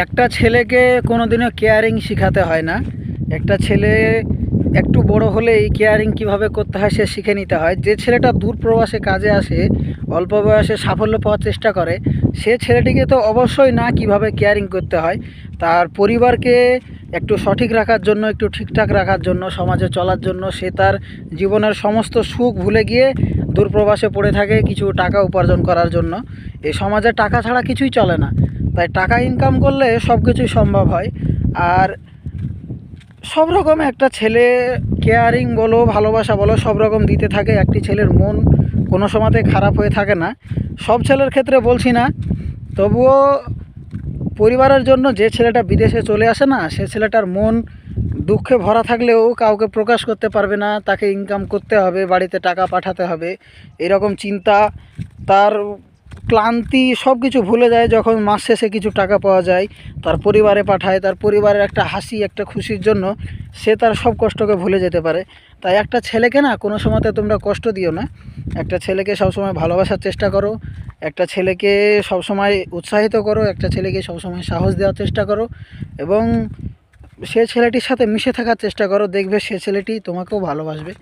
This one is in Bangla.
একটা ছেলেকে কোনোদিনও কেয়ারিং শেখাতে হয় না। একটা ছেলে একটু বড় হলেই কেয়ারিং কিভাবে করতে হয় সে শিখে নিতে হয়। যে ছেলেটা দূর প্রবাসে কাজে আসে, অল্প বয়সে সাফল্য পাওয়ার চেষ্টা করে, সে ছেলেটিকে তো অবশ্যই না কিভাবে কেয়ারিং করতে হয়। তার পরিবারকে একটু সঠিক রাখার জন্য, একটু ঠিকঠাক রাখার জন্য, সমাজে চলার জন্য সে তার জীবনের সমস্ত সুখ ভুলে গিয়ে দূরপ্রবাসে পড়ে থাকে কিছু টাকা উপার্জন করার জন্য। এই সমাজে টাকা ছাড়া কিছুই চলে না, তাই টাকা ইনকাম করলে সব কিছুই সম্ভব হয়। আর সব রকম একটা ছেলে কেয়ারিং বলো, ভালোবাসা বলো, সব রকম দিতে থাকে। একটি ছেলের মন কোনো সময়তে খারাপ হয়ে থাকে না, সব ছেলের ক্ষেত্রে বলছি না, তবুও পরিবারের জন্য যে ছেলেটা বিদেশে চলে আসে না, সে ছেলেটার মন দুঃখে ভরা থাকলেও কাউকে প্রকাশ করতে পারবে না। তাকে ইনকাম করতে হবে, বাড়িতে টাকা পাঠাতে হবে, এরকম চিন্তা। তার ক্লান্তি সব কিছু ভুলে যায় যখন মাস শেষে কিছু টাকা পাওয়া যায়, তার পরিবারে পাঠায়, তার পরিবারের একটা হাসি, একটা খুশির জন্য সে তার সব কষ্টকে ভুলে যেতে পারে। তাই একটা ছেলেকে না কোনো সময়তে তোমরা কষ্ট দিও না। একটা ছেলেকে সবসময় ভালোবাসার চেষ্টা করো, একটা ছেলেকে সবসময় উৎসাহিত করো, একটা ছেলেকে সবসময় সাহস দেওয়ার চেষ্টা করো এবং সে ছেলেটির সাথে মিশে থাকার চেষ্টা করো। দেখবে সে ছেলেটি তোমাকেও ভালোবাসবে।